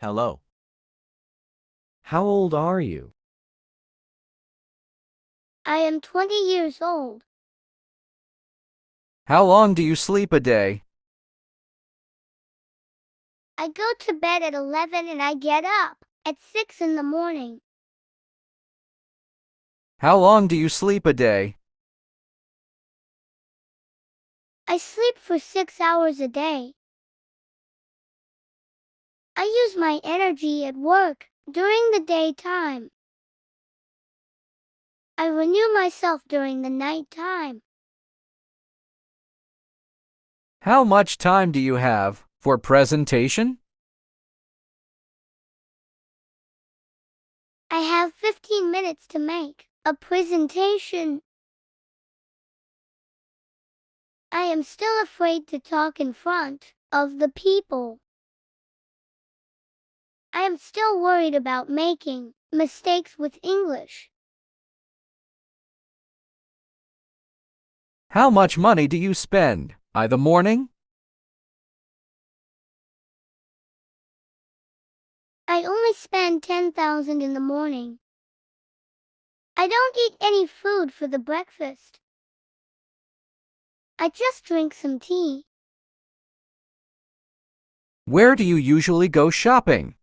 Hello. How old are you? I am 20 years old. How long do you sleep a day? I go to bed at 11 and I get up at 6 in the morning. How long do you sleep a day? I sleep for 6 hours a day. I use my energy at work during the daytime. I renew myself during the nighttime. How much time do you have for presentation? I have 15 minutes to make a presentation. I am still afraid to talk in front of the people. I am still worried about making mistakes with English. How much money do you spend by the morning? I only spend 10,000 in the morning. I don't eat any food for the breakfast. I just drink some tea. Where do you usually go shopping?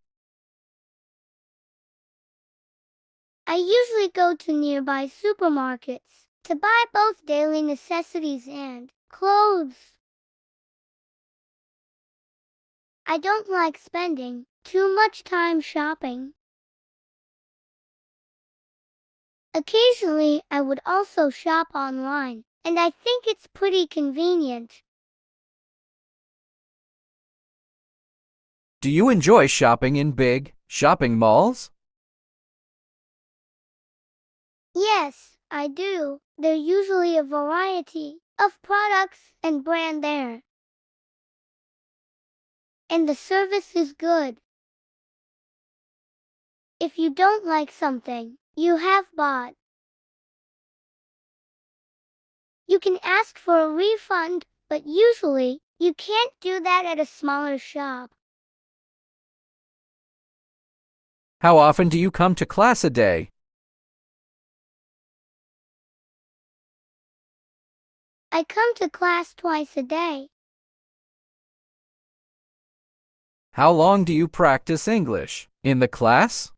I usually go to nearby supermarkets to buy both daily necessities and clothes. I don't like spending too much time shopping. Occasionally, I would also shop online, and I think it's pretty convenient. Do you enjoy shopping in big shopping malls? Yes, I do. There's usually a variety of products and brand there. And the service is good. If you don't like something you have bought, you can ask for a refund, but usually you can't do that at a smaller shop. How often do you come to class a day? I come to class twice a day. How long do you practice English in the class?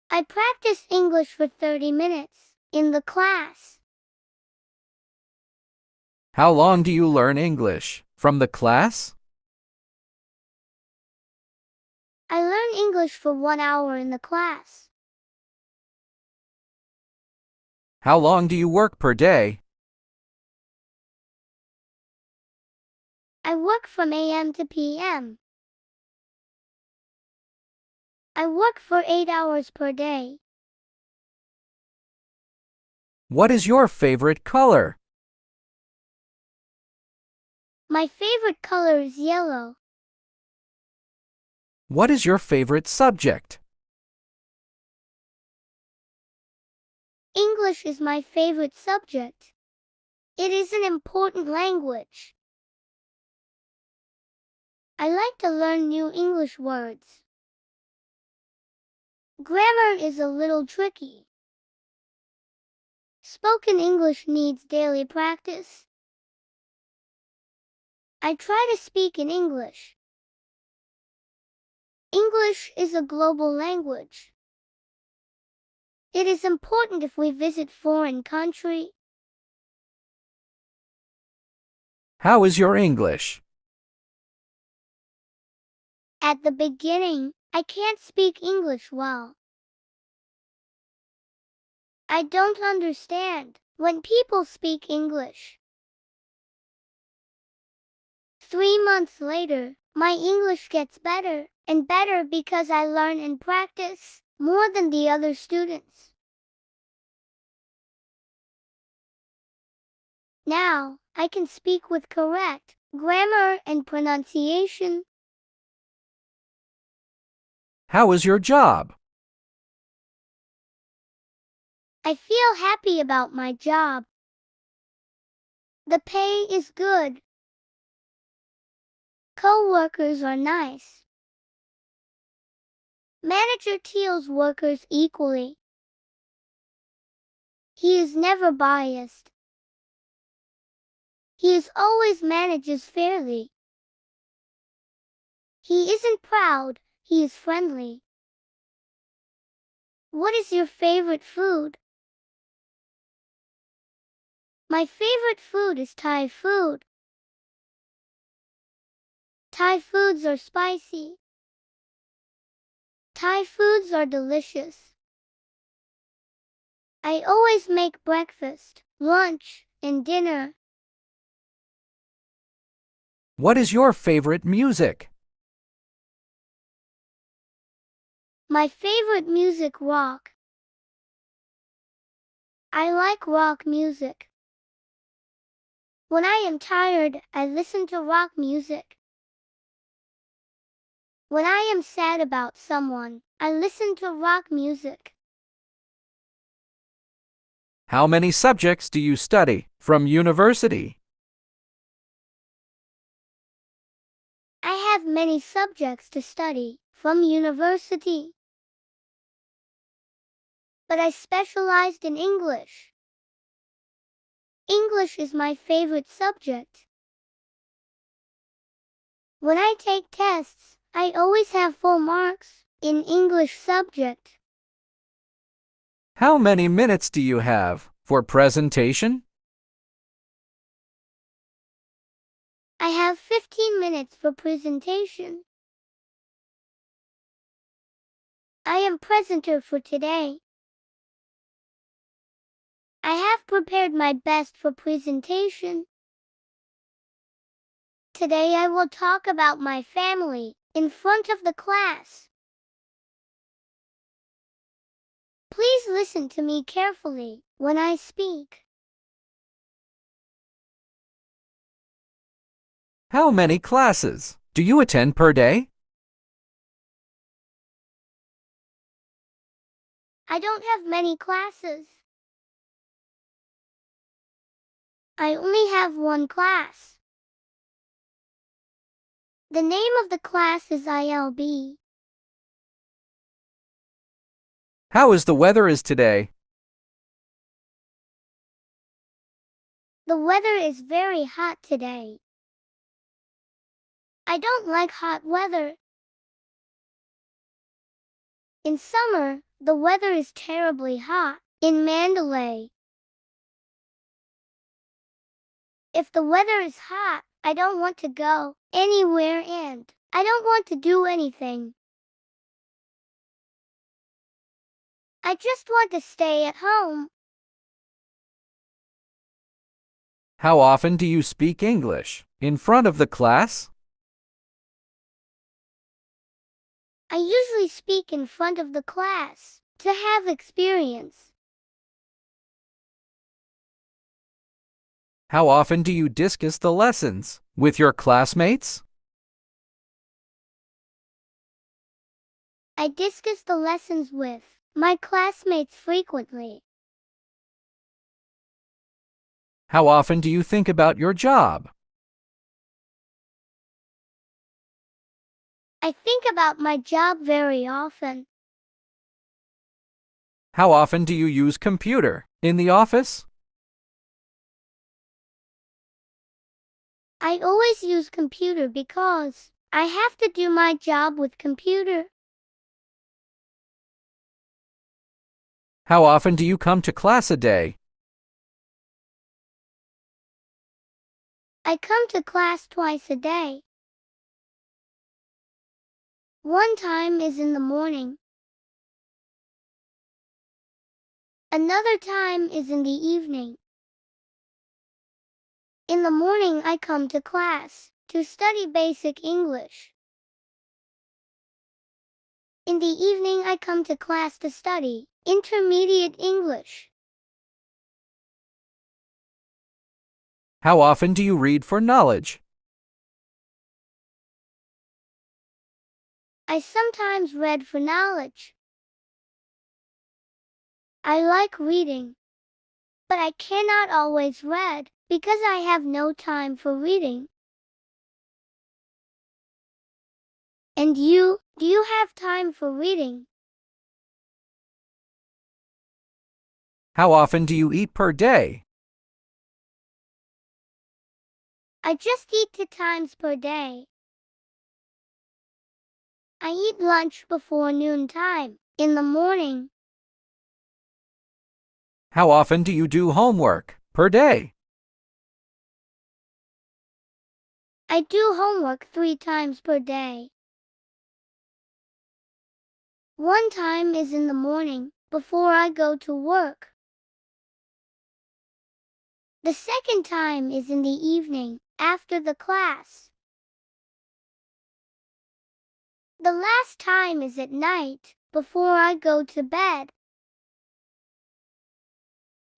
I practice English for 30 minutes in the class. How long do you learn English from the class? I learn English for 1 hour in the class. How long do you work per day? I work from AM to PM. I work for 8 hours per day. What is your favorite color? My favorite color is yellow. What is your favorite subject? English is my favorite subject. It is an important language. I like to learn new English words. Grammar is a little tricky. Spoken English needs daily practice. I try to speak in English. English is a global language. It is important if we visit foreign country. How is your English? At the beginning, I can't speak English well. I don't understand when people speak English. 3 months later, my English gets better and better because I learn and practice more than the other students. Now, I can speak with correct grammar and pronunciation. How is your job? I feel happy about my job. The pay is good. Co-workers are nice. Manager treats workers equally. He is never biased. He is always manages fairly. He isn't proud, he is friendly. What is your favorite food? My favorite food is Thai food. Thai foods are spicy. Thai foods are delicious. I always make breakfast, lunch, and dinner. What is your favorite music? My favorite music rock. I like rock music. When I am tired, I listen to rock music. When I am sad about someone, I listen to rock music. How many subjects do you study from university? I have many subjects to study from university. But I specialized in English. English is my favorite subject. When I take tests, I always have full marks in English subject. How many minutes do you have for presentation? I have 15 minutes for presentation. I am presenter for today. I have prepared my best for presentation. Today I will talk about my family in front of the class. Please listen to me carefully when I speak. How many classes do you attend per day? I don't have many classes. I only have one class. The name of the class is ILB. How is the weather today? The weather is very hot today. I don't like hot weather. In summer, the weather is terribly hot in Mandalay. If the weather is hot, I don't want to go anywhere and I don't want to do anything. I just want to stay at home. How often do you speak English in front of the class? I usually speak in front of the class to have experience. How often do you discuss the lessons with your classmates? I discuss the lessons with my classmates frequently. How often do you think about your job? I think about my job very often. How often do you use computer in the office? I always use computer because I have to do my job with computer. How often do you come to class a day? I come to class twice a day. One time is in the morning. Another time is in the evening. In the morning I come to class to study basic English. In the evening I come to class to study intermediate English. How often do you read for knowledge? I sometimes read for knowledge. I like reading, but I cannot always read because I have no time for reading. And you, do you have time for reading? How often do you eat per day? I just eat 2 times per day. I eat lunch before noontime, in the morning. How often do you do homework per day? I do homework 3 times per day. One time is in the morning, before I go to work. The second time is in the evening, after the class. The last time is at night, before I go to bed.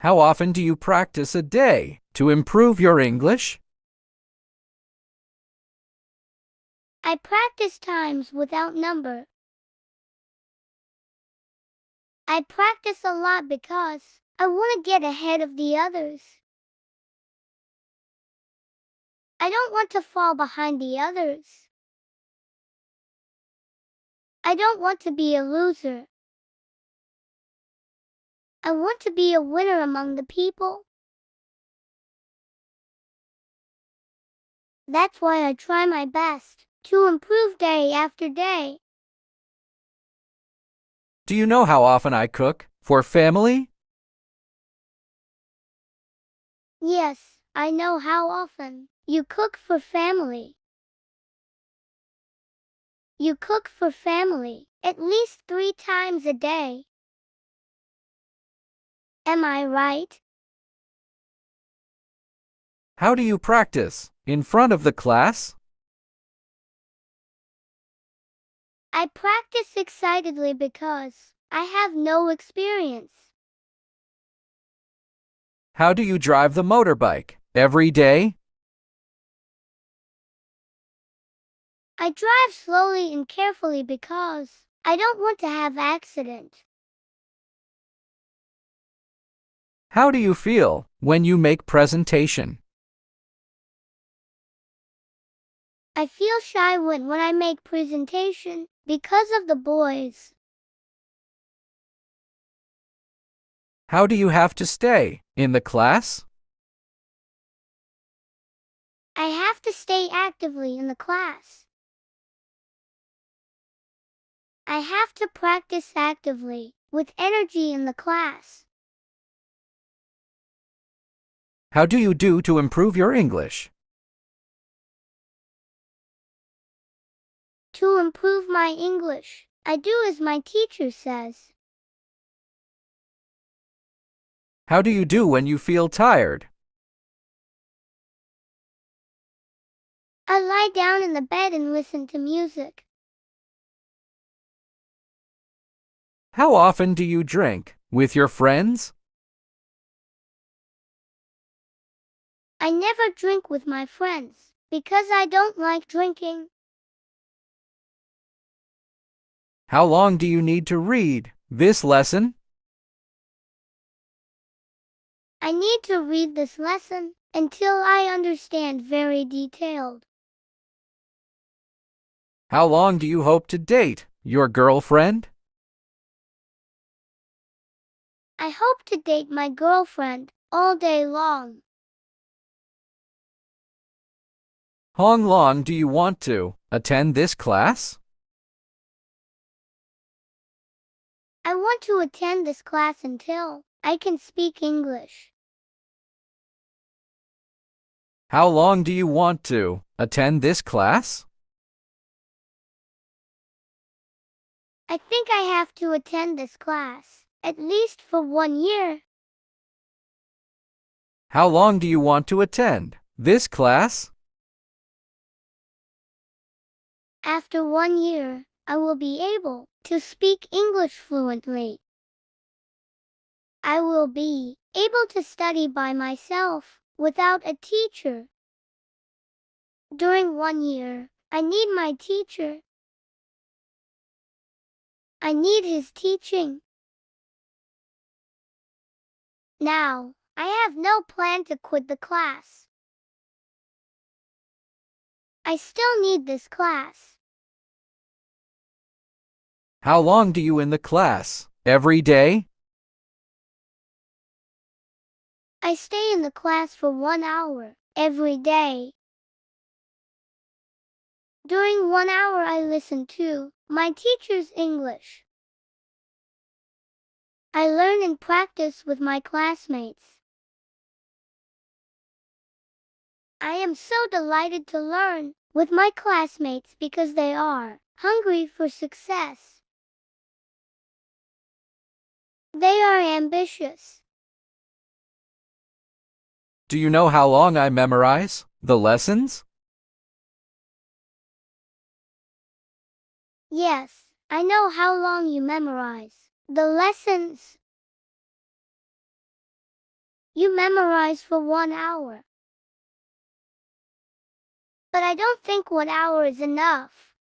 How often do you practice a day to improve your English? I practice times without number. I practice a lot because I want to get ahead of the others. I don't want to fall behind the others. I don't want to be a loser. I want to be a winner among the people. That's why I try my best to improve day after day. Do you know how often I cook for family? Yes, I know how often you cook for family. You cook for family at least 3 times a day. Am I right? How do you practice in front of the class? I practice excitedly because I have no experience. How do you drive the motorbike every day? I drive slowly and carefully because I don't want to have accident. How do you feel when you make presentation? I feel shy when I make presentation because of the boys. How do you have to stay in the class? I have to stay actively in the class. I have to practice actively, with energy in the class. How do you do to improve your English? To improve my English, I do as my teacher says. How do you do when you feel tired? I lie down in the bed and listen to music. How often do you drink with your friends? I never drink with my friends, because I don't like drinking. How long do you need to read this lesson? I need to read this lesson until I understand very detailed. How long do you hope to date your girlfriend? I hope to date my girlfriend all day long. How long do you want to attend this class? I want to attend this class until I can speak English. How long do you want to attend this class? I think I have to attend this class at least for 1 year. How long do you want to attend this class? After 1 year, I will be able to speak English fluently. I will be able to study by myself without a teacher. During 1 year, I need my teacher. I need his teaching. Now, I have no plan to quit the class. I still need this class. How long do you in the class? Every day? I stay in the class for 1 hour every day. During 1 hour I listen to my teacher's English. I learn and practice with my classmates. I am so delighted to learn with my classmates because they are hungry for success. They are ambitious. Do you know how long I memorize the lessons? Yes, I know how long you memorize the lessons. You memorize for 1 hour. But I don't think 1 hour is enough.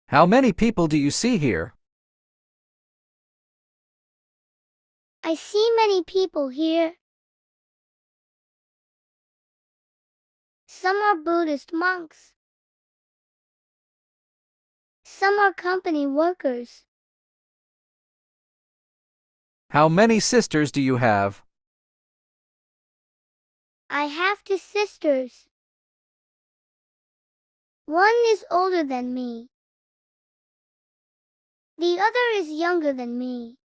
How many people do you see here? I see many people here. Some are Buddhist monks. Some are company workers. How many sisters do you have? I have 2 sisters. One is older than me. The other is younger than me.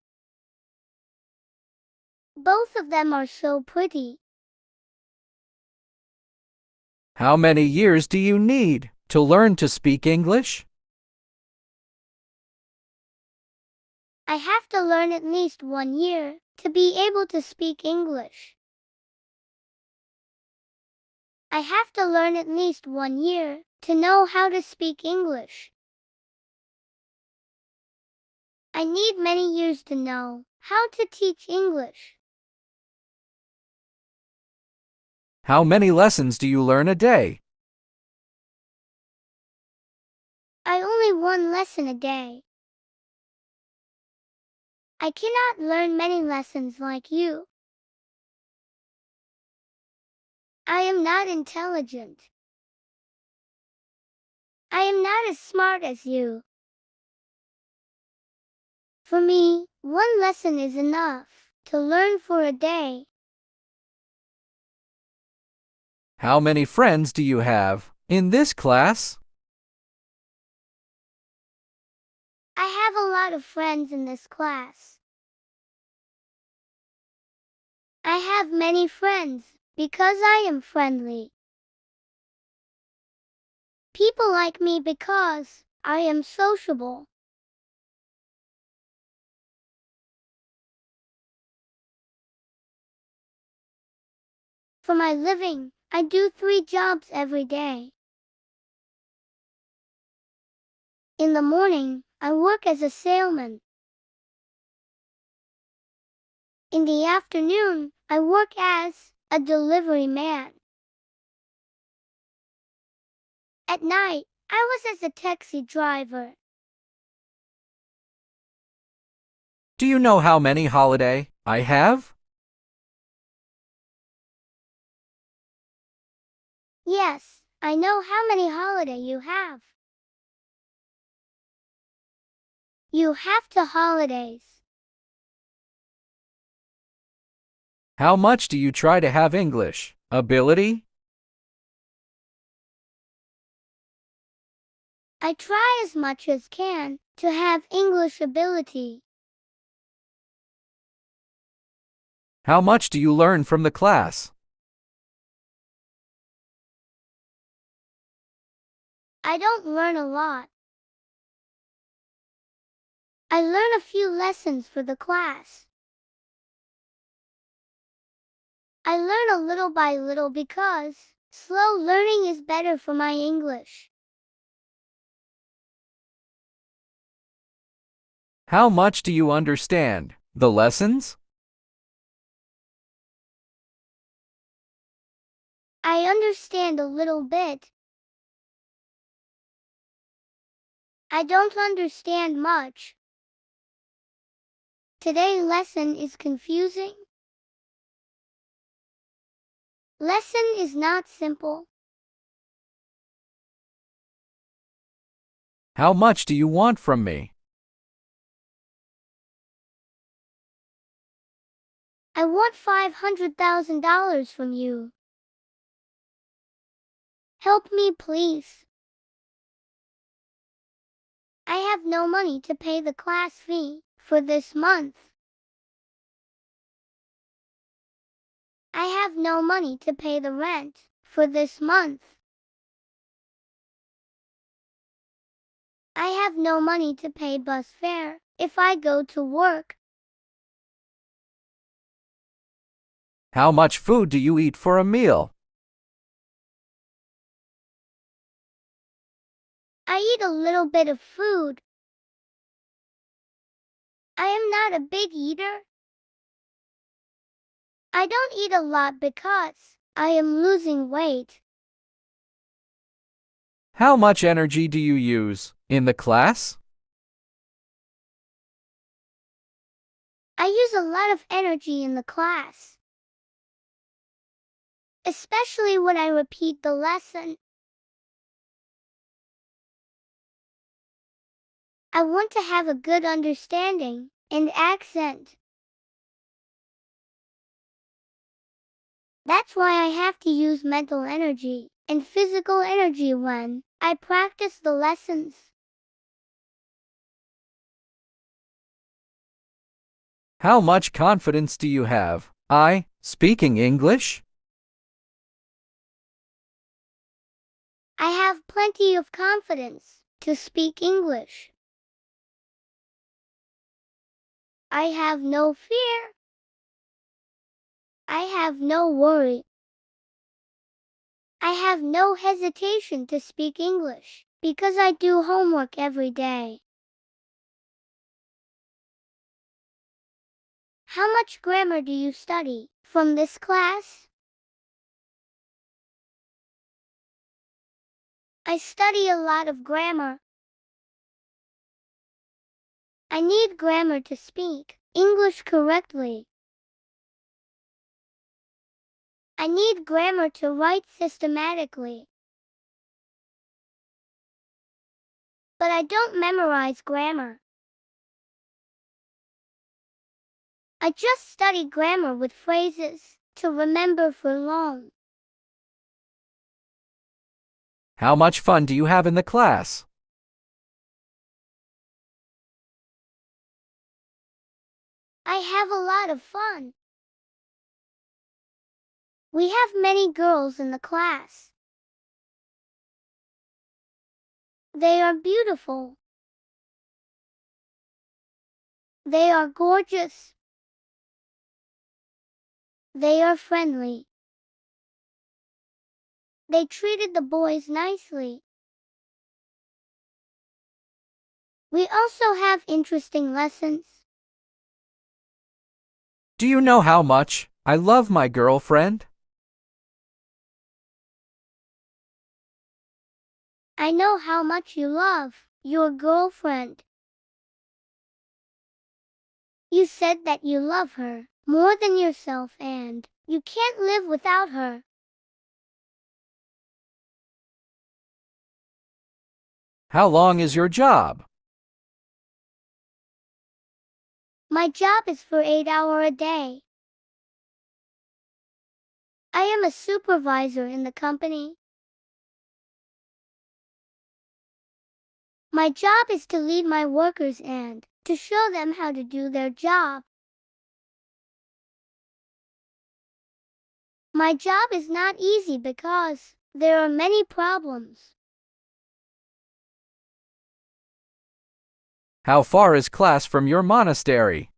Both of them are so pretty. How many years do you need to learn to speak English? I have to learn at least 1 year to be able to speak English. I have to learn at least 1 year to know how to speak English. I need many years to know how to teach English. How many lessons do you learn a day? I only 1 lesson a day. I cannot learn many lessons like you. I am not intelligent. I am not as smart as you. For me, 1 lesson is enough to learn for a day. How many friends do you have in this class? I have a lot of friends in this class. I have many friends because I am friendly. People like me because I am sociable. For my living, I do 3 jobs every day. In the morning, I work as a salesman. In the afternoon, I work as a delivery man. At night, I was as a taxi driver. Do you know how many holiday I have? Yes, I know how many holiday you have. You have 2 holidays. How much do you try to have English ability? I try as much as can to have English ability. How much do you learn from the class? I don't learn a lot. I learn a few lessons for the class. I learn a little by little because slow learning is better for my English. How much do you understand the lessons? I understand a little bit. I don't understand much. Today's lesson is confusing. Lesson is not simple. How much do you want from me? I want $500,000 from you. Help me, please. I have no money to pay the class fee for this month. I have no money to pay the rent for this month. I have no money to pay bus fare if I go to work. How much food do you eat for a meal? I eat a little bit of food. I am not a big eater. I don't eat a lot because I am losing weight. How much energy do you use in the class? I use a lot of energy in the class, especially when I repeat the lesson. I want to have a good understanding and accent. That's why I have to use mental energy and physical energy when I practice the lessons. How much confidence do you have speaking English? I have plenty of confidence to speak English. I have no fear. I have no worry. I have no hesitation to speak English because I do homework every day. How much grammar do you study from this class? I study a lot of grammar. I need grammar to speak English correctly. I need grammar to write systematically. But I don't memorize grammar. I just study grammar with phrases to remember for long. How much fun do you have in the class? I have a lot of fun. We have many girls in the class. They are beautiful. They are gorgeous. They are friendly. They treated the boys nicely. We also have interesting lessons. Do you know how much I love my girlfriend? I know how much you love your girlfriend. You said that you love her more than yourself and you can't live without her. How long is your job? My job is for 8 hours a day. I am a supervisor in the company. My job is to lead my workers and to show them how to do their job. My job is not easy because there are many problems. How far is class from your monastery?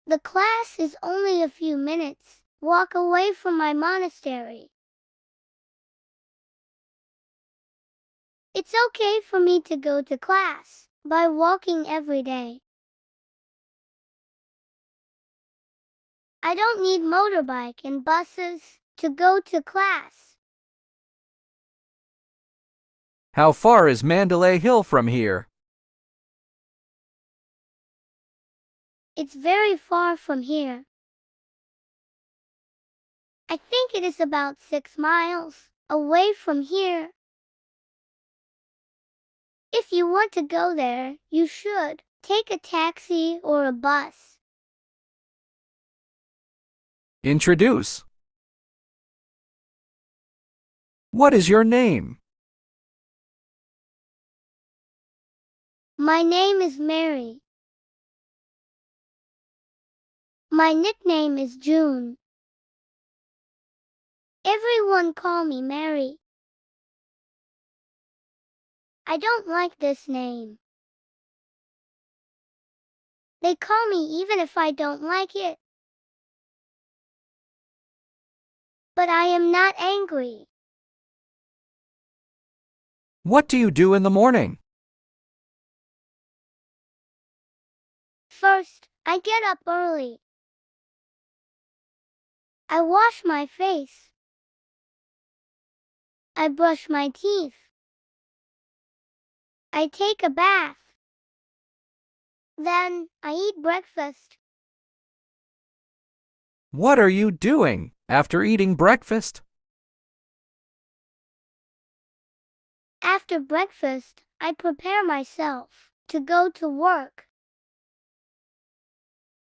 The class is only a few minutes walk away from my monastery. It's okay for me to go to class by walking every day. I don't need motorbike and buses to go to class. How far is Mandalay Hill from here? It's very far from here. I think it is about 6 miles away from here. If you want to go there, you should take a taxi or a bus. Introduce. What is your name? My name is Mary. My nickname is June. Everyone call me Mary. I don't like this name. They call me even if I don't like it. But I am not angry. What do you do in the morning? First, I get up early. I wash my face. I brush my teeth. I take a bath. Then, I eat breakfast. What are you doing after eating breakfast? After breakfast, I prepare myself to go to work.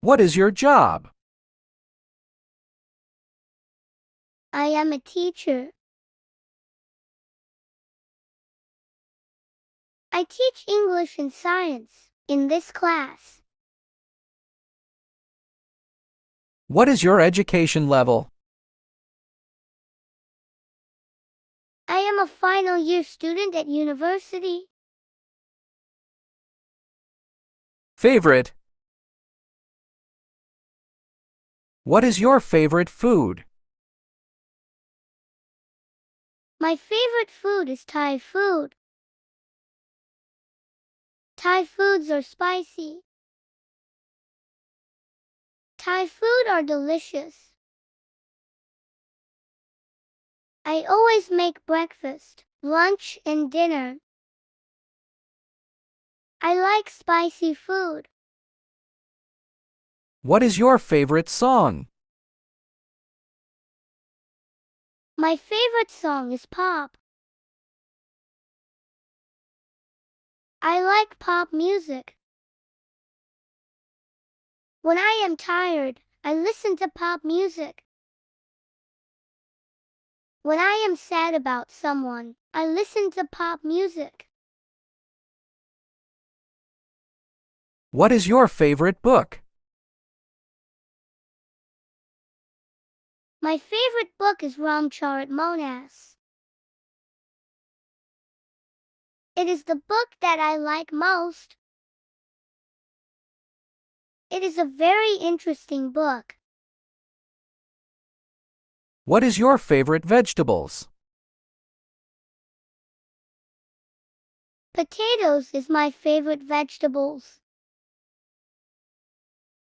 What is your job? I am a teacher. I teach English and science in this class. What is your education level? I am a final year student at university. Favorite. What is your favorite food? My favorite food is Thai food. Thai foods are spicy. Thai food are delicious. I always make breakfast, lunch, and dinner. I like spicy food. What is your favorite song? My favorite song is pop. I like pop music. When I am tired, I listen to pop music. When I am sad about someone, I listen to pop music. What is your favorite book? My favorite book is Ramcharitmanas. It is the book that I like most. It is a very interesting book. What is your favorite vegetables? Potatoes is my favorite vegetables.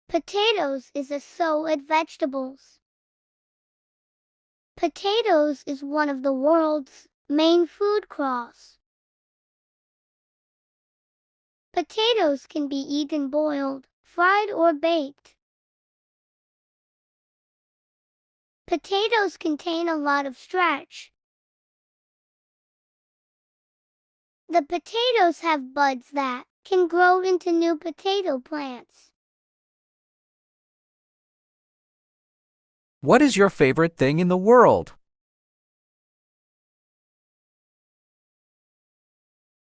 Potatoes is a so-ed vegetables. Potatoes is one of the world's main food crops. Potatoes can be eaten boiled, fried, or baked. Potatoes contain a lot of starch. The potatoes have buds that can grow into new potato plants. What is your favorite thing in the world?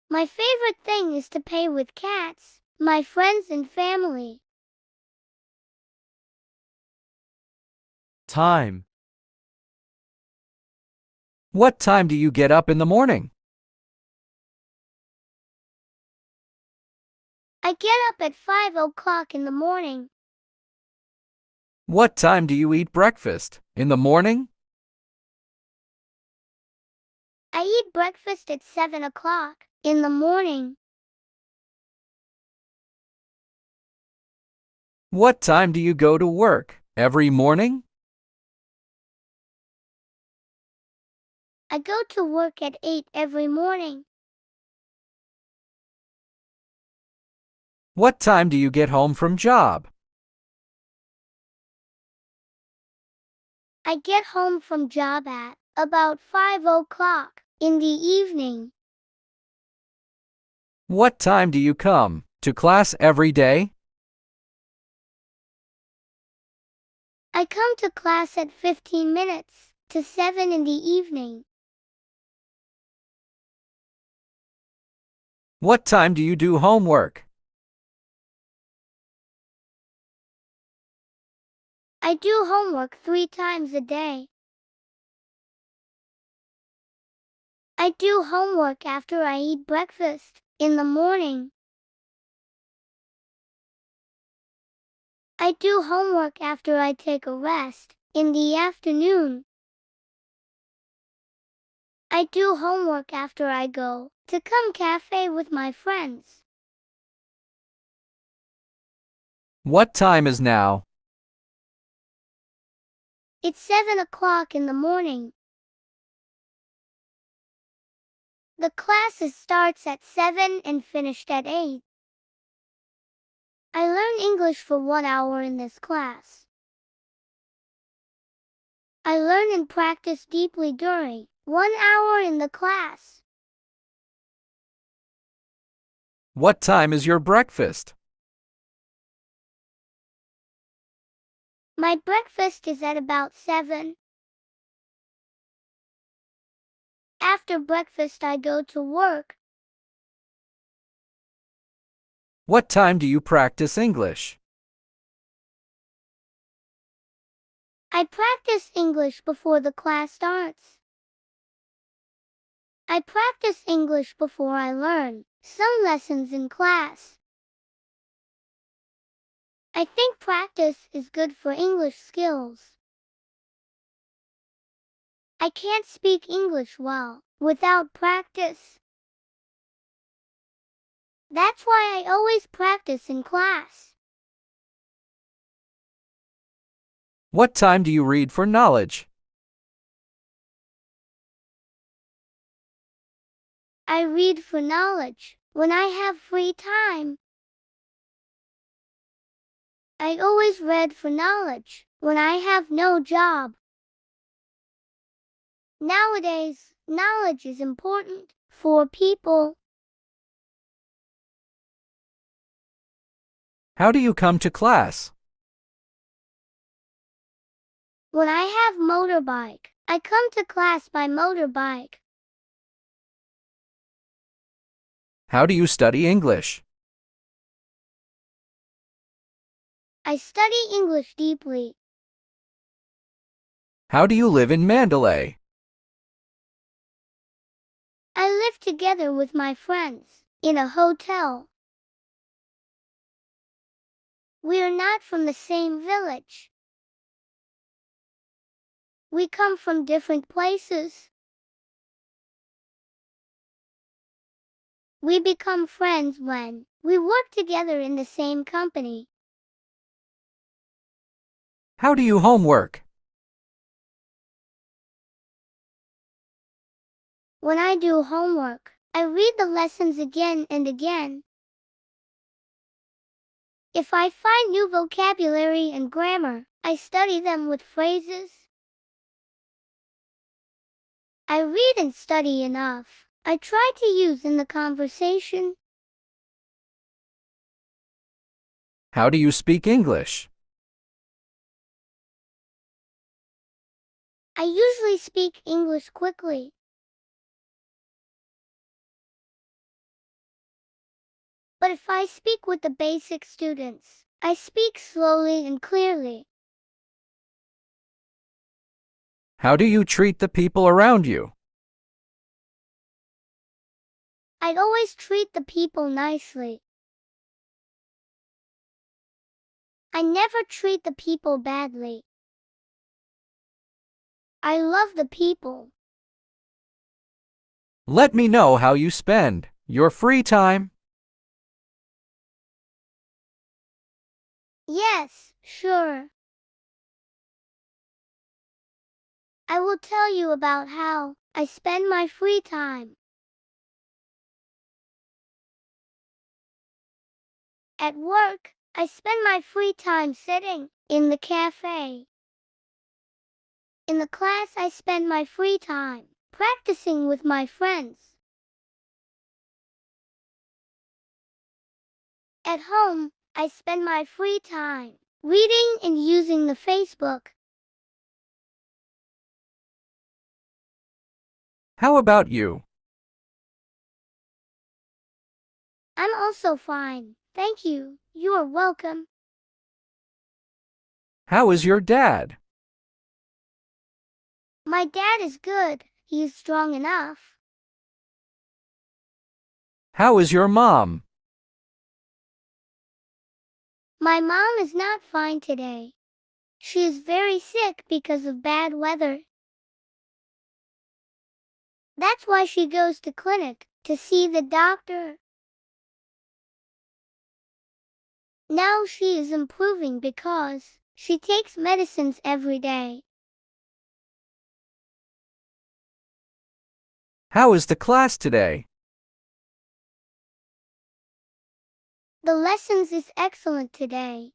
My favorite thing is to play with cats, my friends and family. Time. What time do you get up in the morning? I get up at 5 o'clock in the morning. What time do you eat breakfast? In the morning? I eat breakfast at 7 o'clock in the morning. What time do you go to work? Every morning? I go to work at 8 every morning. What time do you get home from job? I get home from job at about 5 o'clock in the evening. What time do you come to class every day? I come to class at 15 minutes to 7 in the evening. What time do you do homework? I do homework 3 times a day. I do homework after I eat breakfast in the morning. I do homework after I take a rest in the afternoon. I do homework after I go to come cafe with my friends. What time is now? It's 7 o'clock in the morning. The classes starts at 7 and finished at 8. I learn English for 1 hour in this class. I learn and practice deeply during 1 hour in the class. What time is your breakfast? My breakfast is at about 7. After breakfast I go to work. What time do you practice English? I practice English before the class starts. I practice English before I learn some lessons in class. I think practice is good for English skills. I can't speak English well without practice. That's why I always practice in class. What time do you read for knowledge? I read for knowledge when I have free time. I always read for knowledge when I have no job. Nowadays, knowledge is important for people. How do you come to class? When I have motorbike, I come to class by motorbike. How do you study English? I study English deeply. How do you live in Mandalay? I live together with my friends in a hotel. We are not from the same village. We come from different places. We become friends when we work together in the same company. How do you homework? When I do homework, I read the lessons again and again. If I find new vocabulary and grammar, I study them with phrases. I read and study enough. I try to use in the conversation. How do you speak English? I usually speak English quickly. But if I speak with the basic students, I speak slowly and clearly. How do you treat the people around you? I'd always treat the people nicely. I never treat the people badly. I love the people. Let me know how you spend your free time. Yes, sure. I will tell you about how I spend my free time. At work, I spend my free time sitting in the cafe. In the class, I spend my free time practicing with my friends. At home, I spend my free time reading and using the Facebook. How about you? I'm also fine. Thank you. You are welcome. How is your dad? My dad is good. He is strong enough. How is your mom? My mom is not fine today. She is very sick because of bad weather. That's why she goes to clinic to see the doctor. Now she is improving because she takes medicines every day. How is the class today? The lessons is excellent today.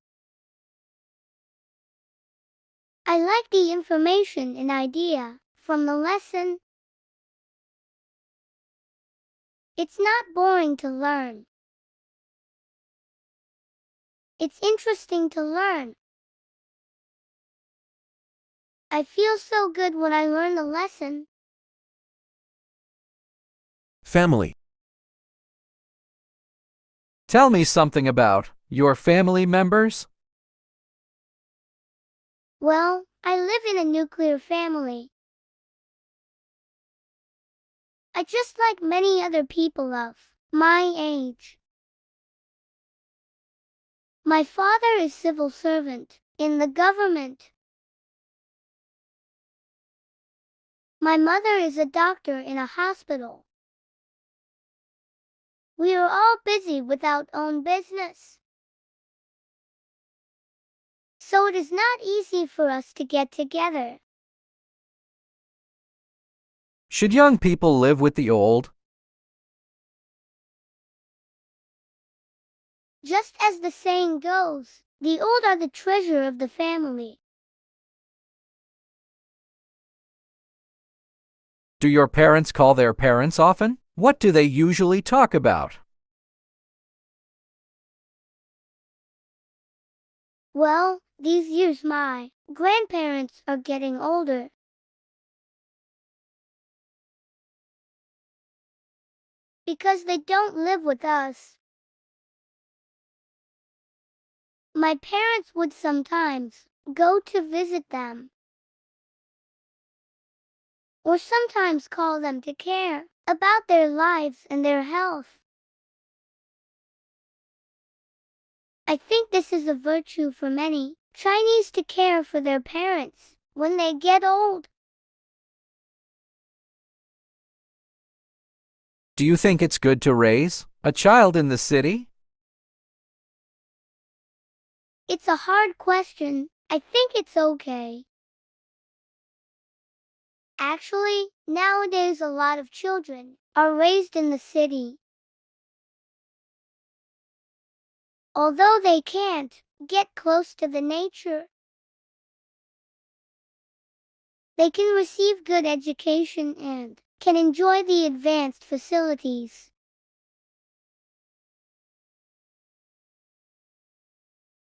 I like the information and idea from the lesson. It's not boring to learn. It's interesting to learn. I feel so good when I learn the lesson. Family. Tell me something about your family members. Well, I live in a nuclear family. I just like many other people of my age. My father is civil servant in the government. My mother is a doctor in a hospital. We are all busy with our own business. So it is not easy for us to get together. Should young people live with the old? Just as the saying goes, the old are the treasure of the family. Do your parents call their parents often? What do they usually talk about? Well, these years my grandparents are getting older. Because they don't live with us. My parents would sometimes go to visit them. Or sometimes call them to care about their lives and their health. I think this is a virtue for many Chinese to care for their parents when they get old. Do you think it's good to raise a child in the city? It's a hard question. I think it's okay. Actually, nowadays a lot of children are raised in the city. Although they can't get close to the nature, they can receive good education and can enjoy the advanced facilities,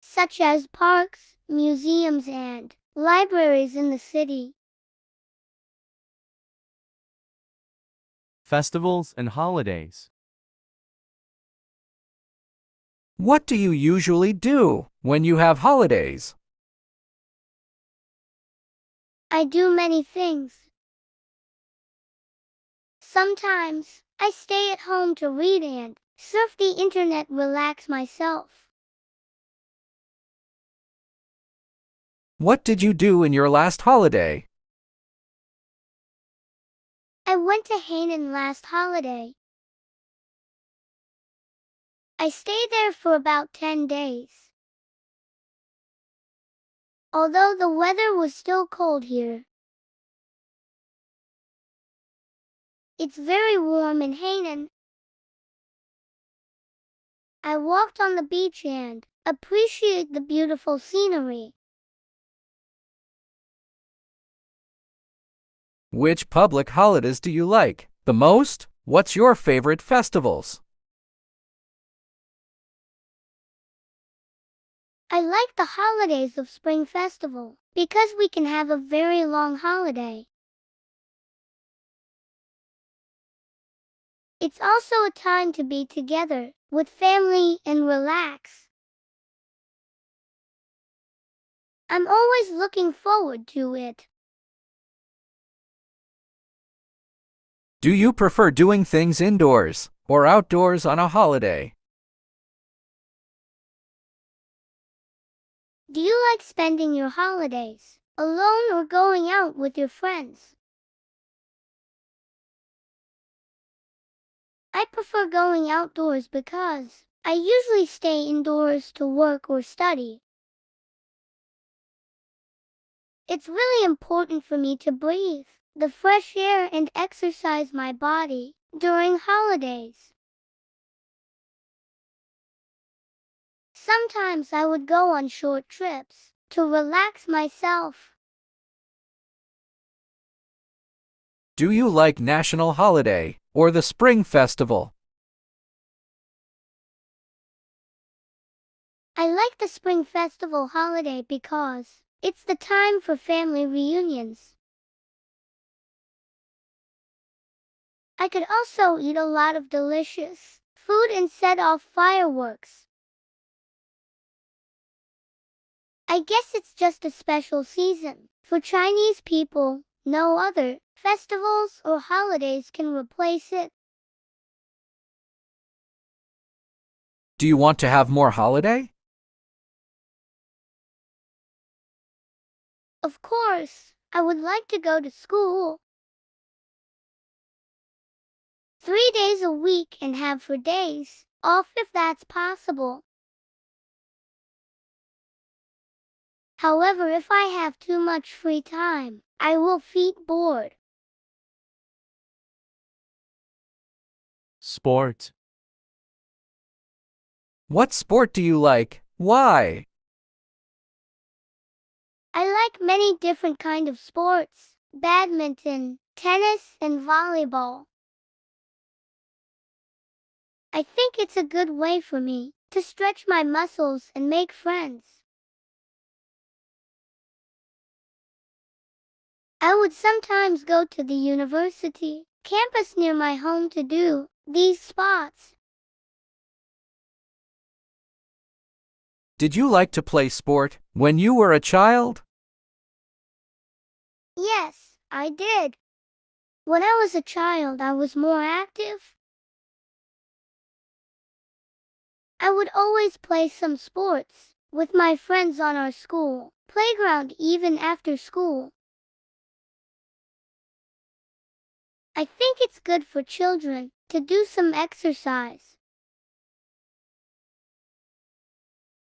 such as parks, museums, and libraries in the city. Festivals and holidays. What do you usually do when you have holidays? I do many things. Sometimes, I stay at home to read and surf the internet, relax myself. What did you do in your last holiday? I went to Hainan last holiday. I stayed there for about 10 days. Although the weather was still cold here. It's very warm in Hainan. I walked on the beach and appreciate the beautiful scenery. Which public holidays do you like the most? What's your favorite festivals? I like the holidays of Spring Festival because we can have a very long holiday. It's also a time to be together with family and relax. I'm always looking forward to it. Do you prefer doing things indoors or outdoors on a holiday? Do you like spending your holidays alone or going out with your friends? I prefer going outdoors because I usually stay indoors to work or study. It's really important for me to breathe the fresh air and exercise my body during holidays. Sometimes I would go on short trips to relax myself. Do you like National Holiday or the Spring Festival? I like the Spring Festival holiday because it's the time for family reunions. I could also eat a lot of delicious food and set off fireworks. I guess it's just a special season for Chinese people. No other festivals or holidays can replace it. Do you want to have more holiday? Of course, I would like to go to school 3 days a week and have 4 days off if that's possible. However, if I have too much free time, I will feel bored. Sport. What sport do you like? Why? I like many different kinds of sports: badminton, tennis, and volleyball. I think it's a good way for me to stretch my muscles and make friends. I would sometimes go to the university campus near my home to do these sports. Did you like to play sport when you were a child? Yes, I did. When I was a child, I was more active. I would always play some sports with my friends on our school playground even after school. I think it's good for children to do some exercise.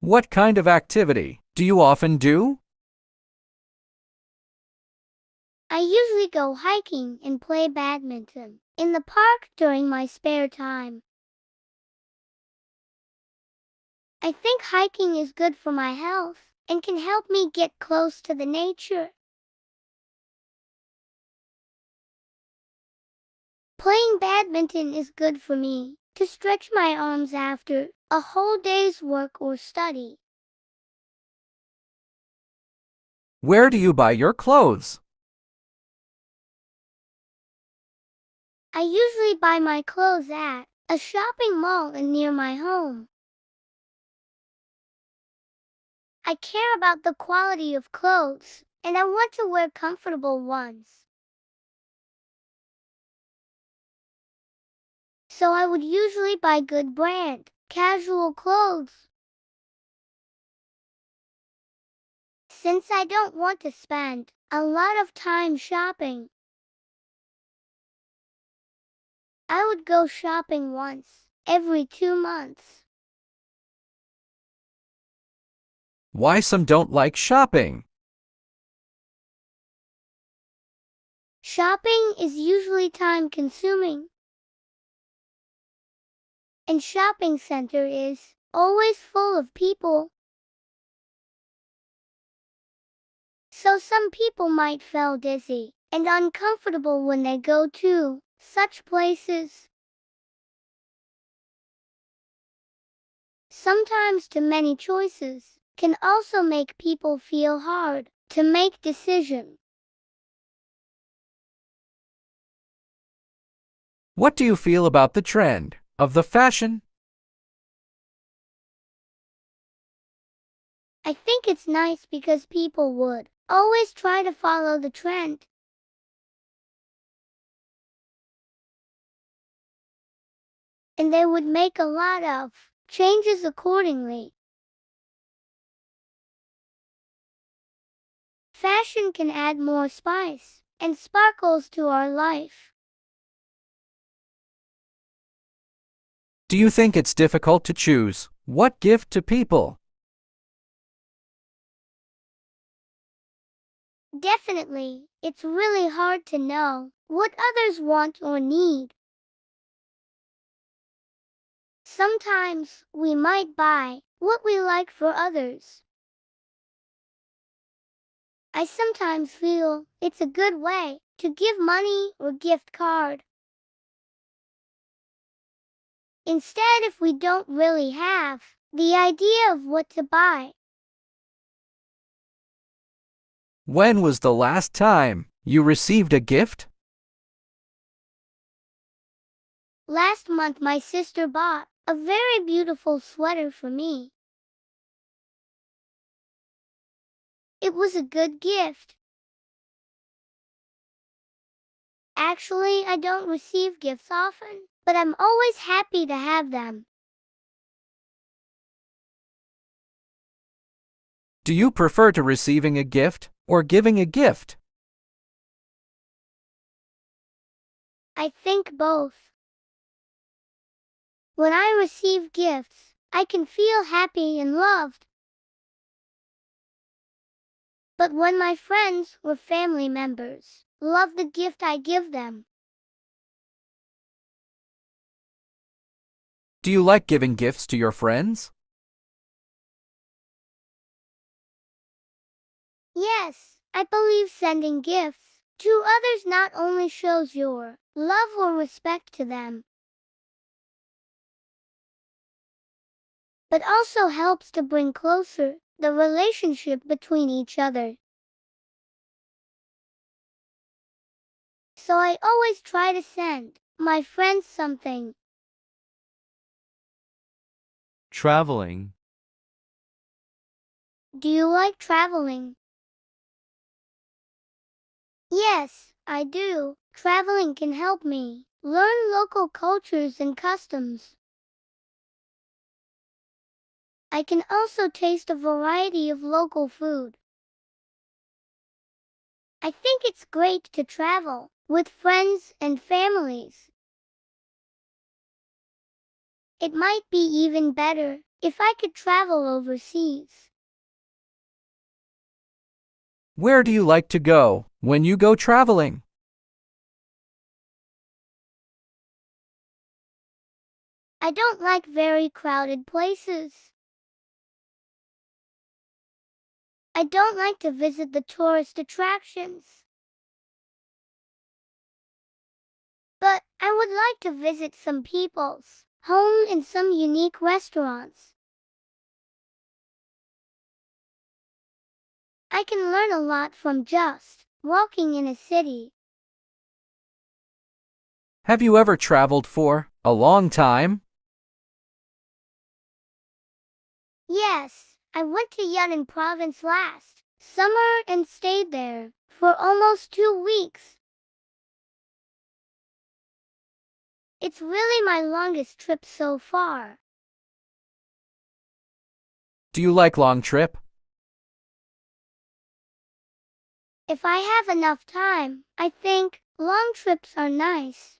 What kind of activity do you often do? I usually go hiking and play badminton in the park during my spare time. I think hiking is good for my health and can help me get close to the nature. Playing badminton is good for me to stretch my arms after a whole day's work or study. Where do you buy your clothes? I usually buy my clothes at a shopping mall and near my home. I care about the quality of clothes, and I want to wear comfortable ones. So I would usually buy good brand, casual clothes. Since I don't want to spend a lot of time shopping, I would go shopping once every 2 months. Why some don't like shopping? Shopping is usually time-consuming, and shopping center is always full of people. So some people might feel dizzy and uncomfortable when they go to such places. Sometimes too many choices can also make people feel hard to make decisions. What do you feel about the trend of the fashion? I think it's nice because people would always try to follow the trend. And they would make a lot of changes accordingly. Fashion can add more spice and sparkles to our life. Do you think it's difficult to choose what gift to people? Definitely, it's really hard to know what others want or need. Sometimes we might buy what we like for others. I sometimes feel it's a good way to give money or gift card. Instead, if we don't really have the idea of what to buy. When was the last time you received a gift? Last month my sister bought a very beautiful sweater for me. It was a good gift. Actually, I don't receive gifts often, but I'm always happy to have them. Do you prefer to receiving a gift or giving a gift? I think both. When I receive gifts, I can feel happy and loved. But when my friends or family members love the gift I give them. Do you like giving gifts to your friends? Yes, I believe sending gifts to others not only shows your love or respect to them, but also helps to bring closer the relationship between each other. So I always try to send my friends something. Traveling. Do you like traveling? Yes, I do. Traveling can help me learn local cultures and customs. I can also taste a variety of local food. I think it's great to travel with friends and families. It might be even better if I could travel overseas. Where do you like to go when you go traveling? I don't like very crowded places. I don't like to visit the tourist attractions. But I would like to visit some people's home and some unique restaurants. I can learn a lot from just walking in a city. Have you ever traveled for a long time? Yes, I went to Yunnan province last summer and stayed there for almost 2 weeks. It's really my longest trip so far. Do you like long trip? If I have enough time, I think long trips are nice.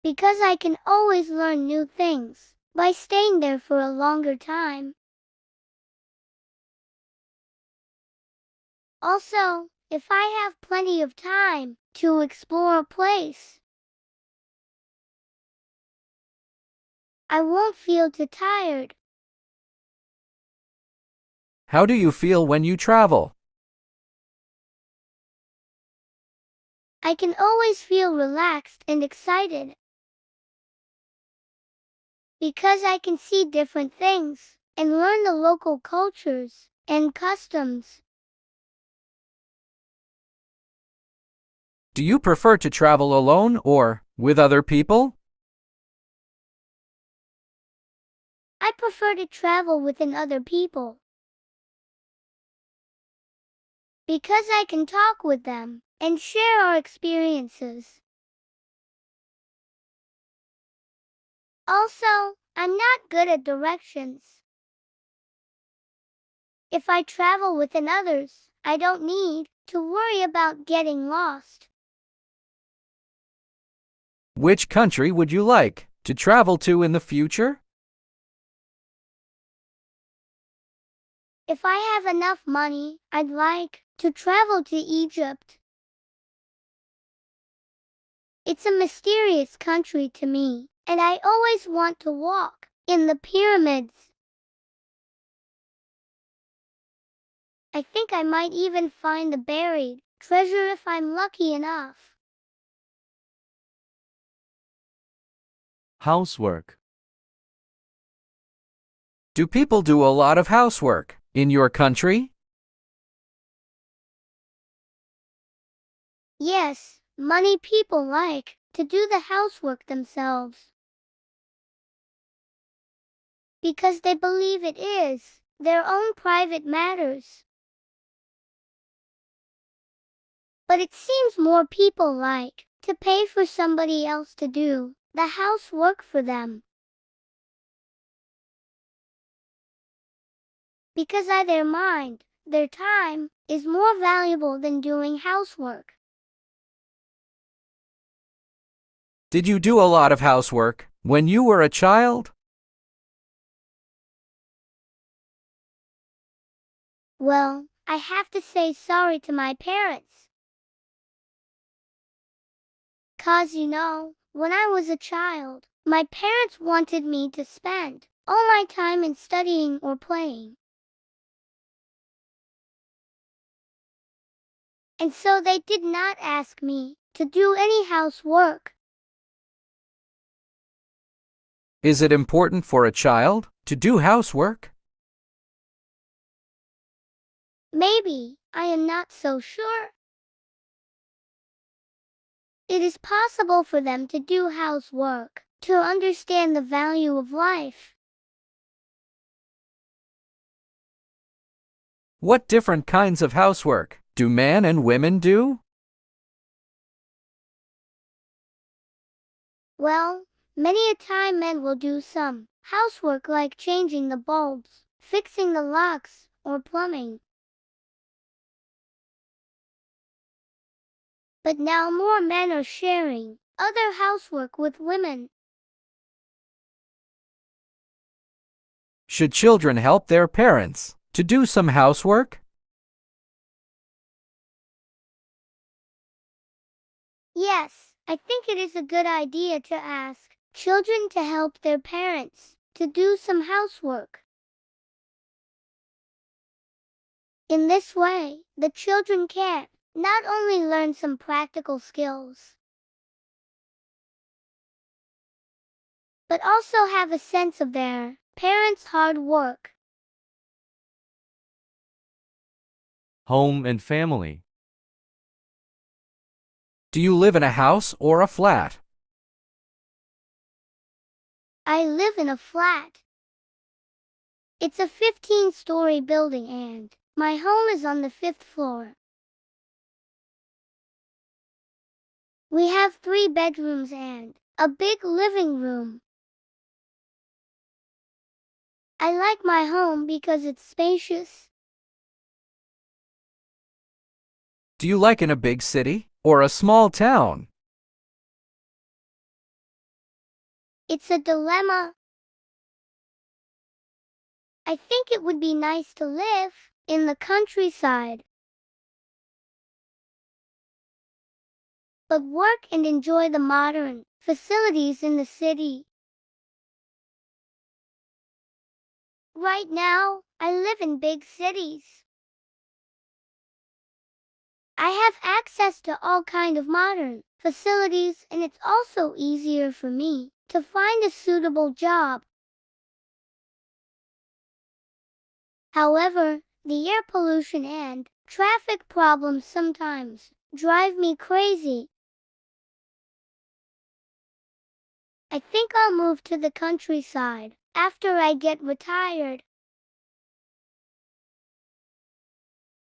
Because I can always learn new things by staying there for a longer time. Also, if I have plenty of time to explore a place, I won't feel too tired. How do you feel when you travel? I can always feel relaxed and excited because I can see different things and learn the local cultures and customs. Do you prefer to travel alone or with other people? I prefer to travel with other people because I can talk with them and share our experiences. Also, I'm not good at directions. If I travel with others, I don't need to worry about getting lost. Which country would you like to travel to in the future? If I have enough money, I'd like to travel to Egypt. It's a mysterious country to me, and I always want to walk in the pyramids. I think I might even find the buried treasure if I'm lucky enough. Housework. Do people do a lot of housework in your country? Yes, many people like to do the housework themselves because they believe it is their own private matters. But it seems more people like to pay for somebody else to do the housework for them because in their mind, their time is more valuable than doing housework. Did you do a lot of housework when you were a child? Well, I have to say sorry to my parents. 'Cause when I was a child, my parents wanted me to spend all my time in studying or playing. And so they did not ask me to do any housework. Is it important for a child to do housework? Maybe, I am not so sure. It is possible for them to do housework to understand the value of life. What different kinds of housework do men and women do? Well, many a time men will do some housework like changing the bulbs, fixing the locks, or plumbing. But now more men are sharing other housework with women. Should children help their parents to do some housework? Yes, I think it is a good idea to ask children to help their parents to do some housework. In this way, the children can not only learn some practical skills, but also have a sense of their parents' hard work. Home and family. Do you live in a house or a flat? I live in a flat. It's a 15-story building and my home is on the 5th floor. We have 3 bedrooms and a big living room. I like my home because it's spacious. Do you like in a big city or a small town? It's a dilemma. I think it would be nice to live in the countryside, but work and enjoy the modern facilities in the city. Right now, I live in big cities. I have access to all kind of modern facilities, and it's also easier for me to find a suitable job. However, the air pollution and traffic problems sometimes drive me crazy. I think I'll move to the countryside after I get retired.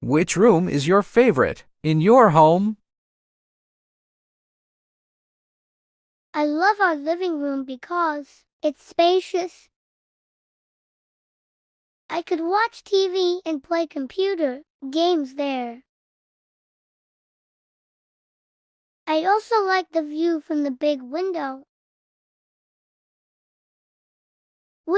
Which room is your favorite in your home? I love our living room because it's spacious. I could watch TV and play computer games there. I also like the view from the big window.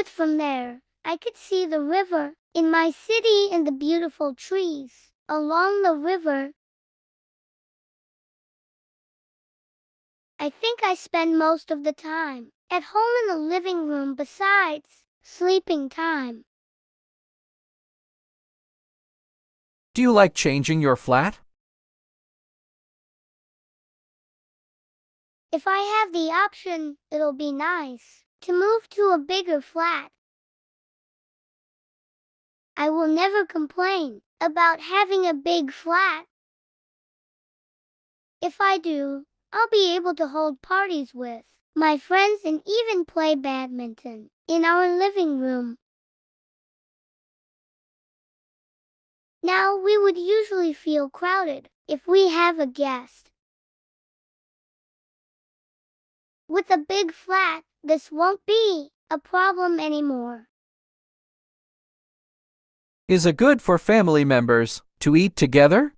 From there, I could see the river in my city and the beautiful trees along the river. I think I spend most of the time at home in the living room besides sleeping time. Do you like changing your flat? If I have the option, it'll be nice to move to a bigger flat. I will never complain about having a big flat. If I do, I'll be able to hold parties with my friends and even play badminton in our living room. Now, we would usually feel crowded if we have a guest. With a big flat, this won't be a problem anymore. Is it good for family members to eat together?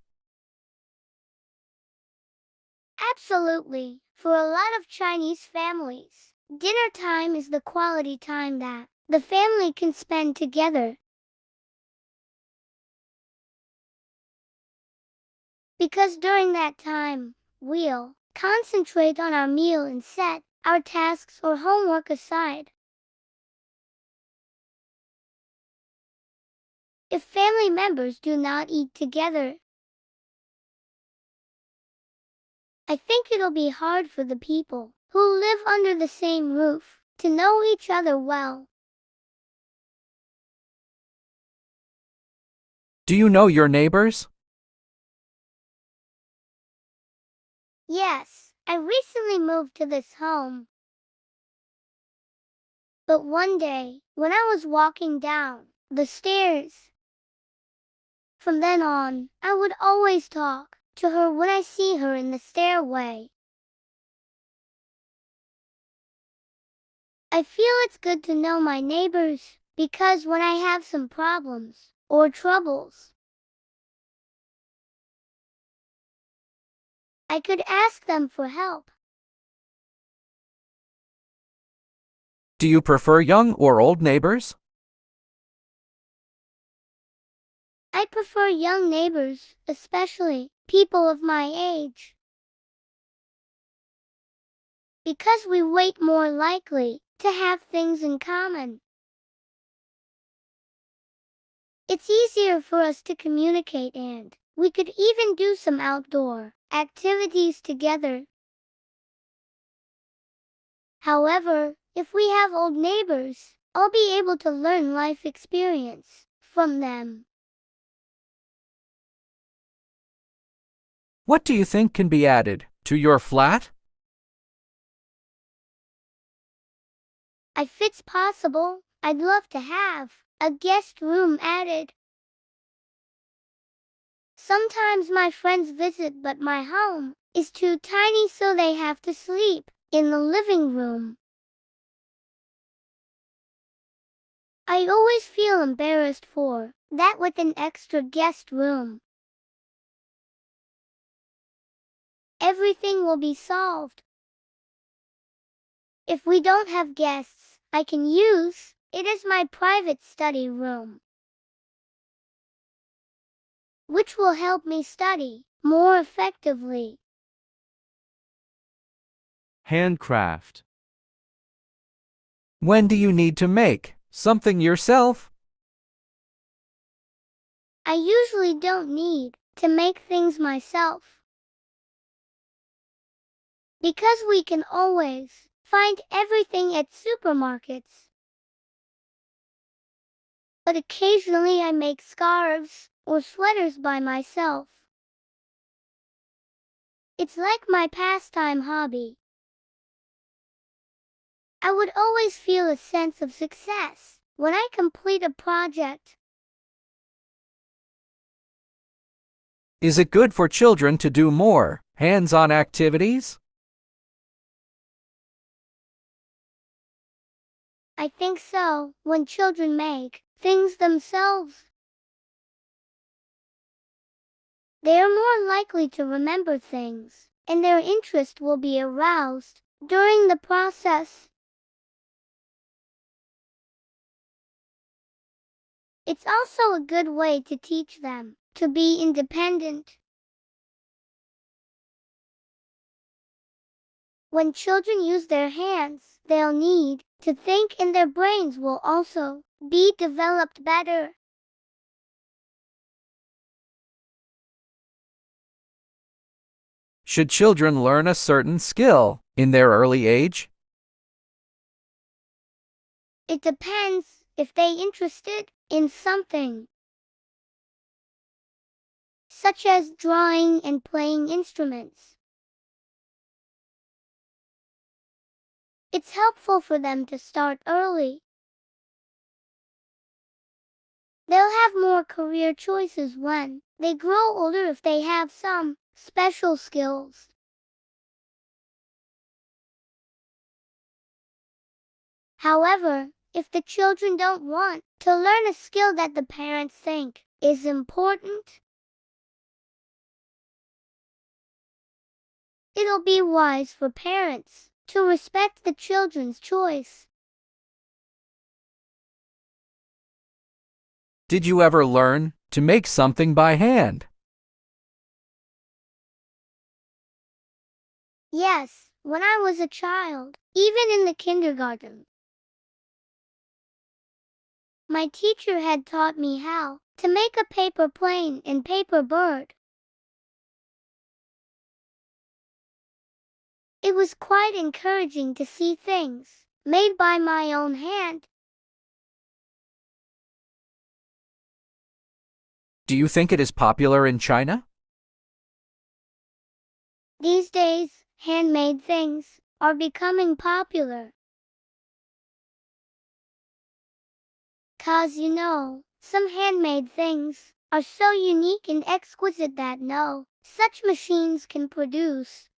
Absolutely. For a lot of Chinese families, dinner time is the quality time that the family can spend together. Because during that time, we'll concentrate on our meal and set our tasks or homework aside. If family members do not eat together, I think it'll be hard for the people who live under the same roof to know each other well. Do you know your neighbors? Yes, I recently moved to this home. But one day, when I was walking down the stairs, from then on, I would always talk to her when I see her in the stairway. I feel it's good to know my neighbors, because when I have some problems or troubles, I could ask them for help. Do you prefer young or old neighbors? I prefer young neighbors, especially people of my age, because we wait more likely to have things in common. It's easier for us to communicate, and we could even do some outdoor activities together. However, if we have old neighbors, I'll be able to learn life experience from them. What do you think can be added to your flat? If it's possible, I'd love to have a guest room added. Sometimes my friends visit, but my home is too tiny, so they have to sleep in the living room. I always feel embarrassed for that with an extra guest room. Everything will be solved. If we don't have guests, I can use it as my private study room, which will help me study more effectively. Handcraft. When do you need to make something yourself? I usually don't need to make things myself. Because we can always find everything at supermarkets. But occasionally I make scarves or sweaters by myself. It's like my pastime hobby. I would always feel a sense of success when I complete a project. Is it good for children to do more hands-on activities? I think so. When children make things themselves, they are more likely to remember things, and their interest will be aroused during the process. It's also a good way to teach them to be independent. When children use their hands, they'll need to think, and their brains will also be developed better. Should children learn a certain skill in their early age? It depends if they're interested in something, such as drawing and playing instruments. It's helpful for them to start early. They'll have more career choices when they grow older if they have some special skills. However, if the children don't want to learn a skill that the parents think is important, it'll be wise for parents to respect the children's choice. Did you ever learn to make something by hand? Yes, when I was a child, even in the kindergarten, my teacher had taught me how to make a paper plane and paper bird. It was quite encouraging to see things made by my own hand. Do you think it is popular in China? These days, handmade things are becoming popular. 'Cause some handmade things are so unique and exquisite that no such machines can produce.